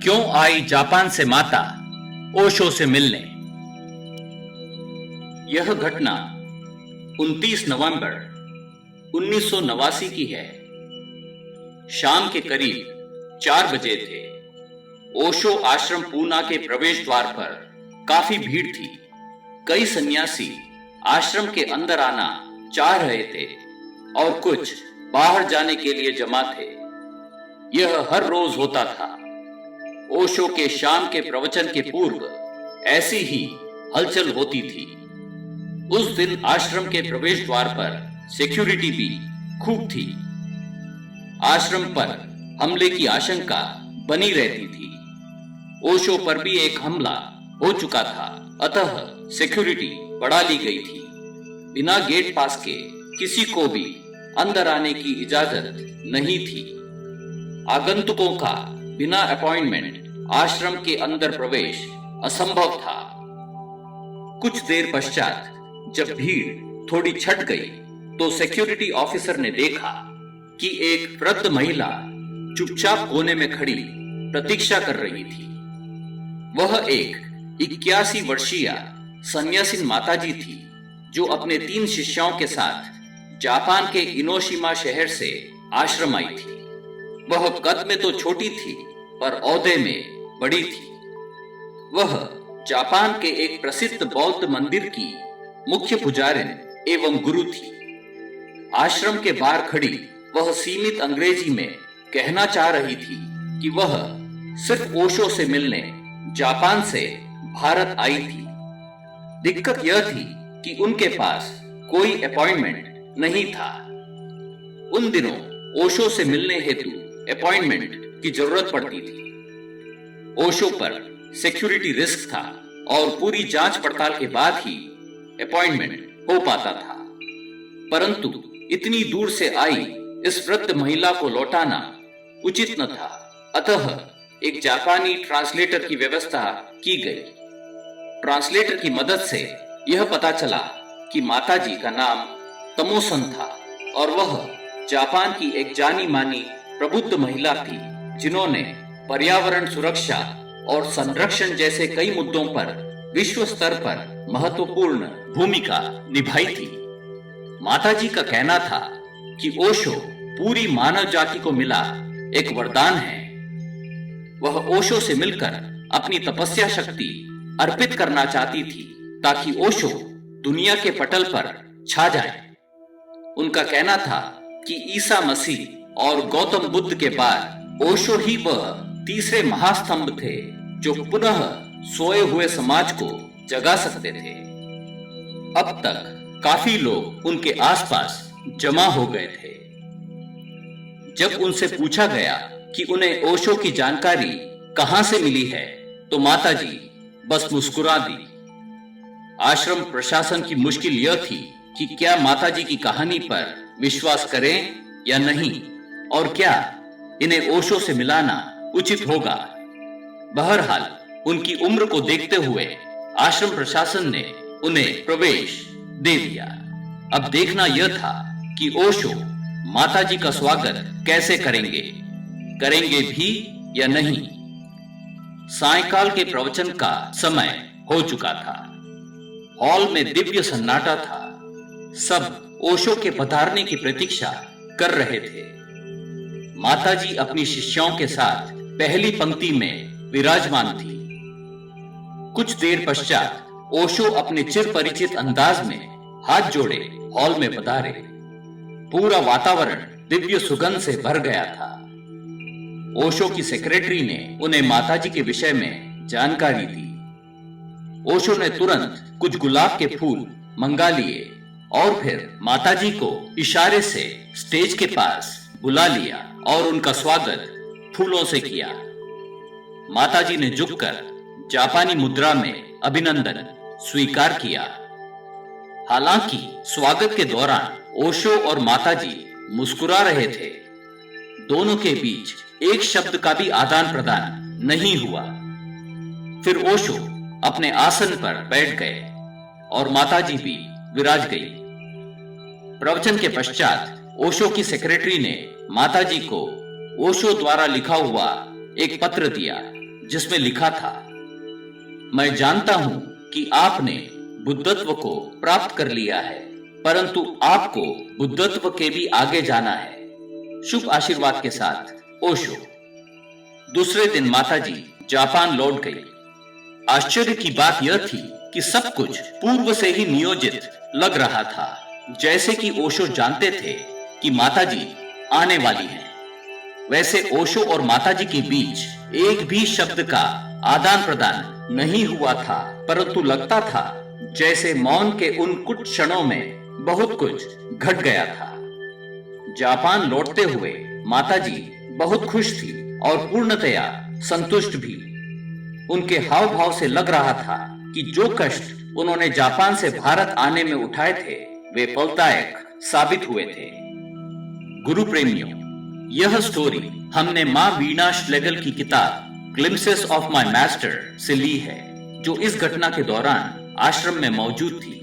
क्यों आई जापान से माता ओशो से मिलने। यह घटना 29 नवंबर 1989 की है। शाम के करीब 4 बजे थे। ओशो आश्रम पूना के प्रवेश द्वार पर काफी भीड़ थी। कई सन्यासी आश्रम के अंदर आना चाह रहे थे और कुछ बाहर जाने के लिए जमा थे। यह हर रोज होता था। ओशो के शाम के प्रवचन के पूर्व ऐसी ही हलचल होती थी। उस दिन आश्रम के प्रवेश द्वार पर सिक्योरिटी भी खूब थी। आश्रम पर हमले की आशंका बनी रहती थी। ओशो पर भी एक हमला हो चुका था, अतः सिक्योरिटी बढ़ा ली गई थी। बिना गेट पास के किसी को भी अंदर आने की इजाजत नहीं थी। आगंतुकों का बिना अपॉइंटमेंट आश्रम के अंदर प्रवेश असंभव था। कुछ देर पश्चात जब भीड़ थोड़ी छट गई तो सिक्योरिटी ऑफिसर ने देखा कि एक वृद्ध महिला चुपचाप कोने में खड़ी प्रतीक्षा कर रही थी। वह एक 81 वर्षीय सन्यासिन माताजी थी जो अपने 3 शिष्यों के साथ जापान के इनोशिमा शहर से आश्रम आई थी। वह कद में तो छोटी थी पर ओहदे में बड़ी थी। वह जापान के एक प्रसिद्ध बौद्ध मंदिर की मुख्य पुजारिन एवं गुरु थी। आश्रम के बाहर खड़ी वह सीमित अंग्रेजी में कहना चाह रही थी कि वह सिर्फ ओशो से मिलने जापान से भारत आई थी। दिक्कत यह थी कि उनके पास कोई अपॉइंटमेंट नहीं था। उन दिनों ओशो से मिलने हेतु अपॉइंटमेंट की जरूरत पड़ती थी। ओशो पर सिक्योरिटी रिस्क था और पूरी जांच पड़ताल के बाद ही अपॉइंटमेंट हो पाता था। परंतु इतनी दूर से आई इस वृद्ध महिला को लौटाना उचित न था, अतः एक जापानी ट्रांसलेटर की व्यवस्था की गई। ट्रांसलेटर की मदद से यह पता चला कि माताजी का नाम तमोसन था और वह जापान की एक जानी मानी प्रबुद्ध महिला थी जिन्होंने पर्यावरण सुरक्षा और संरक्षण जैसे कई मुद्दों पर विश्व स्तर पर महत्वपूर्ण भूमिका निभाई थी। माताजी का कहना था कि ओशो पूरी मानव जाति को मिला एक वरदान है। वह ओशो से मिलकर अपनी तपस्या शक्ति अर्पित करना चाहती थी ताकि ओशो दुनिया के पटल पर छा जाए। उनका कहना था कि ईसा मसीह और गौतम बुद्ध के बाद ओशो ही वह तीसरे महास्तंभ थे जो पुनः सोए हुए समाज को जगा सकते थे। अब तक काफी लोग उनके आसपास जमा हो गए थे। जब उनसे पूछा गया कि उन्हें ओशो की जानकारी कहां से मिली है तो माताजी बस मुस्कुरा दी। आश्रम प्रशासन की मुश्किल यह थी कि क्या माताजी की कहानी पर विश्वास करें या नहीं, और क्या इन्हें ओशो से मिलाना उचित होगा। बहरहाल उनकी उम्र को देखते हुए आश्रम प्रशासन ने उन्हें प्रवेश दे दिया। अब देखना यह था कि ओशो माताजी का स्वागत कैसे करेंगे भी या नहीं। सायंकाल के प्रवचन का समय हो चुका था। हॉल में दिव्य सन्नाटा था। सब ओशो के पधारने की प्रतीक्षा कर रहे थे। माताजी अपनी शिष्यों के साथ पहली पंक्ति में विराजमान थी। कुछ देर पश्चात ओशो अपने चिर परिचित अंदाज में हाथ जोड़े हॉल में पधारे। पूरा वातावरण दिव्य सुगंध से भर गया था। ओशो की सेक्रेटरी ने उन्हें माताजी के विषय में जानकारी दी। ओशो ने तुरंत कुछ गुलाब के फूल मंगा लिए और फिर माताजी को इशारे से स्टेज के पास बुला लिया और उनका स्वागत फूलों से किया। माताजी ने झुककर जापानी मुद्रा में अभिनंदन स्वीकार किया। हालांकि स्वागत के दौरान ओशो और माताजी मुस्कुरा रहे थे। दोनों के बीच एक शब्द का भी आदान प्रदान नहीं हुआ। फिर ओशो अपने आसन पर बैठ गए और माताजी भी विराज गई। प्रवचन के पश्चात ओशो की सेक्रेटरी ने माताजी को ओशो द्वारा लिखा हुआ एक पत्र दिया जिसमें लिखा था, मैं जानता हूं कि आपने बुद्धत्व को प्राप्त कर लिया है, परंतु आपको बुद्धत्व के भी आगे जाना है। शुभ आशीर्वाद के साथ, ओशो। दूसरे दिन माताजी जापान लौट गई। आश्चर्य की बात यह थी कि सब कुछ पूर्व से ही नियोजित लग रहा था, जैसे कि ओशो जानते थे कि माताजी आने वाली हैं। वैसे ओशो और माताजी के बीच एक भी शब्द का आदान प्रदान नहीं हुआ था, परंतु लगता था जैसे मौन के उन कुछ क्षणों में बहुत कुछ घट गया था। जापान लौटते हुए माताजी बहुत खुश थी और पूर्णतया संतुष्ट भी। उनके हाव भाव से लग रहा था कि जो कष्ट उन्होंने जापान से भारत आने में उठाए थे वे फलदायक साबित हुए थे। गुरु प्रेमियों, यह स्टोरी हमने मां वीणा श्लेगल की किताब ग्लिम्पसेस ऑफ माय मास्टर से ली है, जो इस घटना के दौरान आश्रम में मौजूद थी।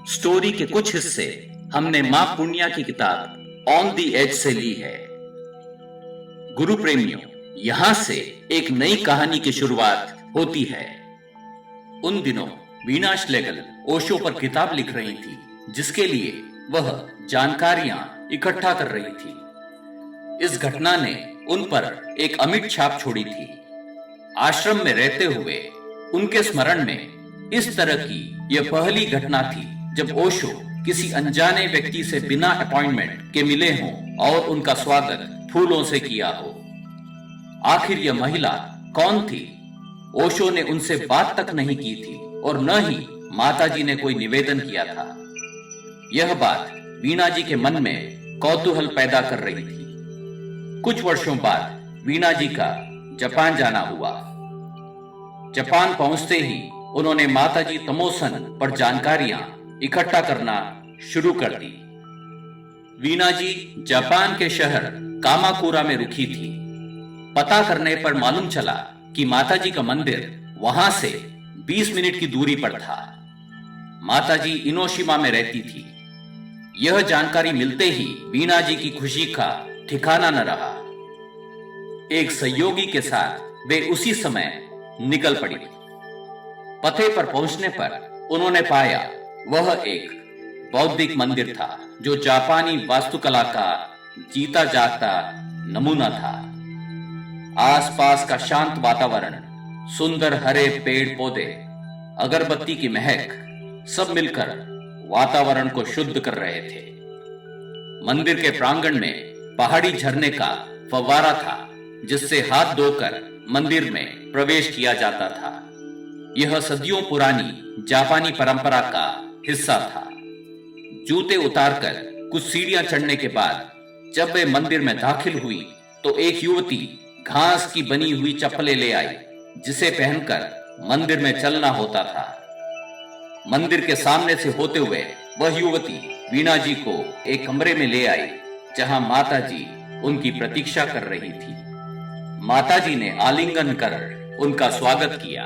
स्टोरी के कुछ हिस्से हमने मां पुण्या की किताब ऑन द एज से ली है। गुरु प्रेमियों, यहां से एक नई कहानी की शुरुआत होती है। उन दिनों वीणा श्लेगल ओशो पर किताब लिख रही थी, जिसके लिए वह जानकारियां इकट्ठा कर रही थी। इस घटना ने उन पर एक अमिट छाप छोड़ी थी। आश्रम में रहते हुए उनके स्मरण में इस तरह की यह पहली घटना थी जब ओशो किसी अनजाने व्यक्ति से बिना अपॉइंटमेंट के मिले हों और उनका स्वागत फूलों से किया हो। आखिर यह महिला कौन थी? ओशो ने उनसे बात तक नहीं की थी और न ही माताजी ने कोई निवेदन किया था। यह बात वीणा जी के मन में कौतूहल पैदा कर रही थी। कुछ वर्षों बाद वीणा जी का जापान जाना हुआ। जापान पहुंचते ही उन्होंने माताजी तमोसन पर जानकारियां इकट्ठा करना शुरू कर दी। वीणा जी जापान के शहर कामाकुरा में रुकी थी। पता करने पर मालूम चला कि माताजी का मंदिर वहां से 20 मिनट की दूरी पर था। माताजी इनोशिमा में रहती थी। यह जानकारी मिलते ही वीणा जी की खुशी का ठिकाना न रहा। एक सहयोगी के साथ वे उसी समय निकल पड़ी। पते पर पहुंचने पर उन्होंने पाया वह एक बौद्धिक मंदिर था, जो जापानी वास्तुकला का जीता जागता नमूना था। आसपास का शांत वातावरण, सुंदर हरे पेड़ पौधे, अगरबत्ती की महक, सब मिलकर वातावरण को शुद्ध कर रहे थे। मंदिर के प्रांगण में पहाड़ी झरने का फव्वारा था, जिससे हाथ धोकर मंदिर में प्रवेश किया जाता था। यह सदियों पुरानी जापानी परंपरा का हिस्सा था। जूते उतारकर कुछ सीढ़ियां चढ़ने के बाद जब वे मंदिर में दाखिल हुई तो एक युवती घास की बनी हुई चप्पलें ले आई, जिसे पहनकर मंदिर में चलना होता था। मंदिर के सामने से होते हुए वह युवती वीणा जी को एक कमरे में ले आई, जहां माताजी उनकी प्रतीक्षा कर रही थी। माताजी ने आलिंगन कर उनका स्वागत किया।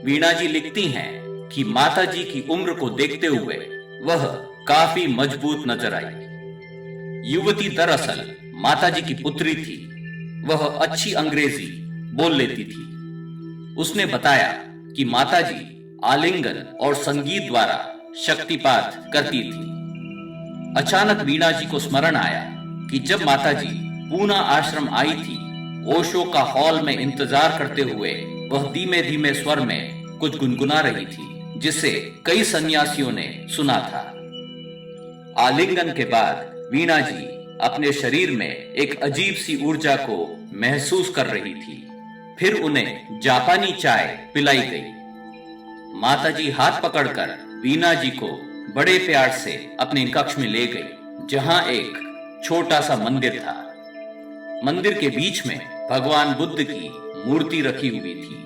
वीणा जी लिखती हैं कि माताजी की उम्र को देखते हुए वह काफी मजबूत नजर आई। युवती दरअसल माताजी की पुत्री थी। वह अच्छी अंग्रेजी बोल लेती थी। उसने बताया कि माताजी आलिंगन और संगीत द्वारा शक्तिपात करती थी। अचानक वीणा जी को स्मरण आया कि जब माताजी पूना आश्रम आई थी, ओशो का हॉल में इंतजार करते हुए वह धीमे धीमे स्वर में कुछ गुनगुना रही थी, जिसे कई सन्यासियों ने सुना था। आलिंगन के बाद वीणा जी अपने शरीर में एक अजीब सी ऊर्जा को महसूस कर रही थी। फिर उन्हें जापानी चाय पिलाई गई। माताजी हाथ पकड़कर वीणा जी को बड़े प्यार से अपने कक्ष में ले गई, जहां एक छोटा सा मंदिर था। मंदिर के बीच में भगवान बुद्ध की मूर्ति रखी हुई थी।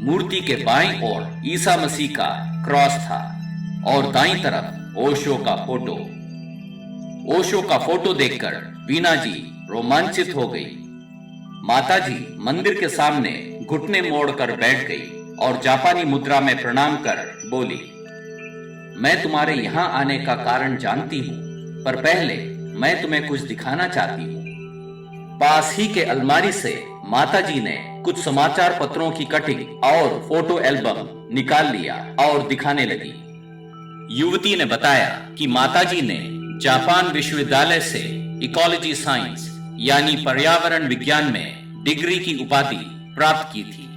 मूर्ति के बाईं ओर ईसा मसीह का क्रॉस था और दाईं तरफ ओशो का फोटो। ओशो का फोटो देखकर वीणा जी रोमांचित हो गई। माताजी मंदिर के सामने घुटने मोड़कर बैठ गई और जापानी मुद्रा में प्रणाम कर बोली, मैं तुम्हारे यहां आने का कारण जानती हूं, पर पहले मैं तुम्हें कुछ दिखाना चाहती हूं। पास ही के अलमारी से माताजी ने कुछ समाचार पत्रों की कटिंग और फोटो एल्बम निकाल लिया और दिखाने लगी। युवती ने बताया कि माताजी ने जापान विश्वविद्यालय से इकोलॉजी साइंस यानी पर्यावरण विज्ञान में डिग्री की उपाधि प्राप्त की थी।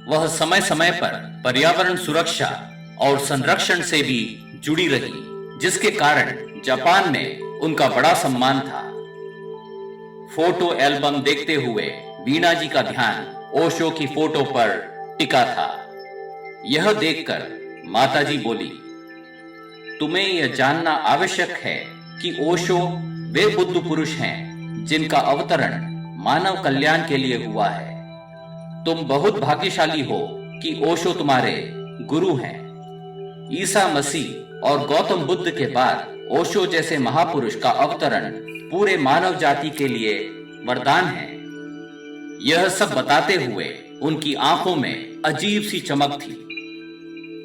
वह समय समय पर पर्यावरण सुरक्षा और संरक्षण से भी जुड़ी रही, जिसके कारण जापान में उनका बड़ा सम्मान था। फोटो एल्बम देखते हुए वीणा जी का ध्यान ओशो की फोटो पर टिका था। यह देखकर माताजी बोली, तुम्हें यह जानना आवश्यक है कि ओशो वे बुद्ध पुरुष हैं जिनका अवतरण मानव कल्याण के लिए हुआ है। तुम बहुत भाग्यशाली हो कि ओशो तुम्हारे गुरु हैं। ईसा मसीह और गौतम बुद्ध के बाद ओशो जैसे महापुरुष का अवतरण पूरे मानव जाति के लिए वरदान है। यह सब बताते हुए उनकी आंखों में अजीब सी चमक थी।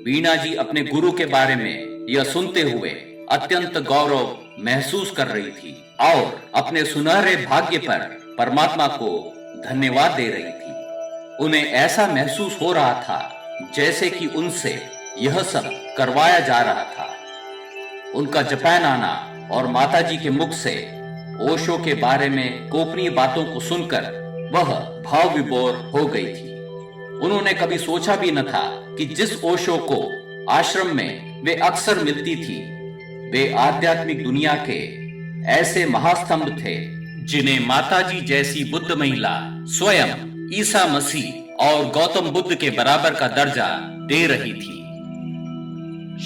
वीणा जी अपने गुरु के बारे में यह सुनते हुए अत्यंत गौरव महसूस कर रही थी और अपने सुनहरे भाग्य पर परमात्मा को धन्यवाद दे रही थी। उन्हें ऐसा महसूस हो रहा था जैसे कि उनसे यह सब करवाया जा रहा था। उनका जापान आना और माताजी के मुख से ओशो के बारे में गोपनीय बातों को सुनकर वह भाव विभोर हो गई थी। उन्होंने कभी सोचा भी न था कि जिस ओशो को आश्रम में वे अक्सर मिलती थी, वे आध्यात्मिक दुनिया के ऐसे महास्तंभ थे जिन्हें माताजी जैसी बुद्ध महिला स्वयं ईसा मसीह और गौतम बुद्ध के बराबर का दर्जा दे रही थी।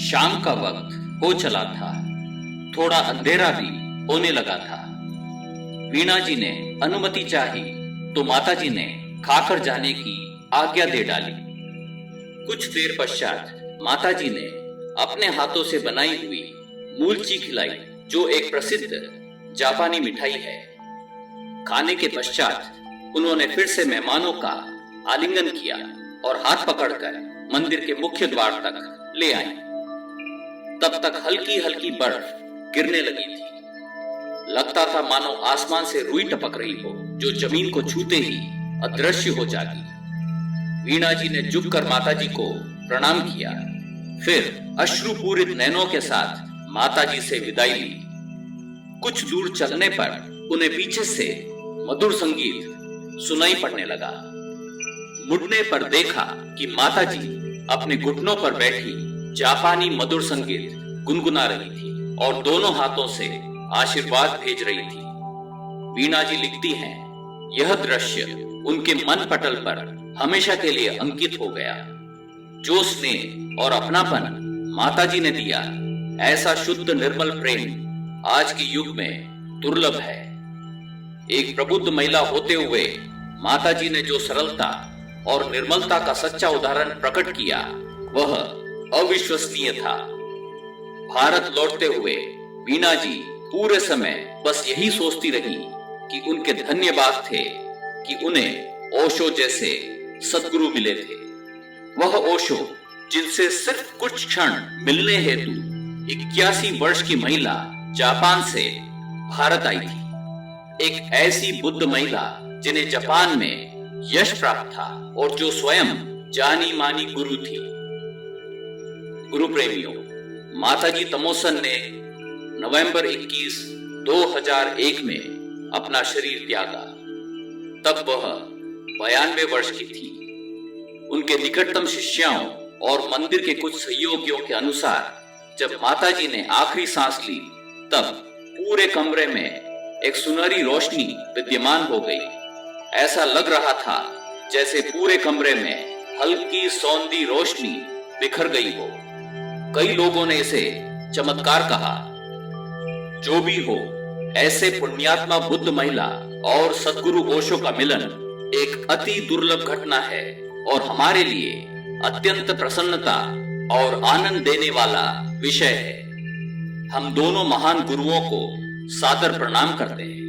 शाम का वक्त हो चला था, थोड़ा अंधेरा भी होने लगा था। वीणा जी ने अनुमति चाही तो माताजी ने खाकर जाने की आज्ञा दे डाली। कुछ देर पश्चात माताजी ने अपने हाथों से बनाई हुई मूलची खिलाई, जो एक प्रसिद्ध जापानी मिठाई है। खाने के पश्चात उन्होंने फिर से मेहमानों का आलिंगन किया और हाथ पकड़कर मंदिर के मुख्य द्वार तक ले आई। तब तक हल्की हल्की बर्फ गिरने लगी थी। लगता था मानो आसमान से रुई टपक रही हो, जो जमीन को छूते ही अदृश्य हो जाती। वीणा जी ने झुककर माताजी को प्रणाम किया, फिर अश्रुपूरित नैनों के साथ माताजी से विदाई ली। कुछ दूर चलने पर उन्हें पीछे से मधुर संगीत सुनाई पड़ने लगा। मुड़ने पर देखा कि माताजी अपने घुटनों पर बैठी जापानी मधुर संगीत गुनगुना रही थी और दोनों हाथों से आशीर्वाद भेज रही थी। वीणा जी लिखती हैं, यह दृश्य उनके मन पटल पर हमेशा के लिए अंकित हो गया। जो स्नेह और अपनापन माताजी ने दिया, ऐसा शुद्ध निर्मल प्रेम आज के युग में दुर्लभ है। एक प्रबुद्ध महिला होते हुए माताजी ने जो सरलता और निर्मलता का सच्चा उदाहरण प्रकट किया, वह अविश्वसनीय था। भारत लौटते हुए वीणा जी पूरे समय बस यही सोचती रही कि उनके धन्यवाद थे कि उन्हें ओशो जैसे सद्गुरु मिले थे। वह ओशो जिनसे सिर्फ कुछ क्षण मिलने हेतु 81 वर्ष की महिला जापान से भारत आई थी। एक ऐसी बुद्ध महिला जिन्हें जापान में यश प्राप्त था और जो स्वयं जानी मानी गुरु थी। गुरु प्रेमियों, माताजी तमोसन ने नवंबर 21, 2001 में अपना शरीर त्यागा। तब वह 92 वर्ष की थी। उनके निकटतम शिष्यों और मंदिर के कुछ सहयोगियों के अनुसार जब माताजी ने आखिरी सांस ली, तब पूरे कमरे में एक सुनहरी रोशनी विद्यमान हो गई। ऐसा लग रहा था जैसे पूरे कमरे में हल्की सौंधी रोशनी बिखर गई हो। कई लोगों ने इसे चमत्कार कहा। जो भी हो, ऐसे पुण्यात्मा बुद्ध महिला और सद्गुरु ओशो का मिलन एक अति दुर्लभ घटना है और हमारे लिए अत्यंत प्रसन्नता और आनंद देने वाला विषय है। हम दोनों महान गुरुओं को सादर प्रणाम करते हैं।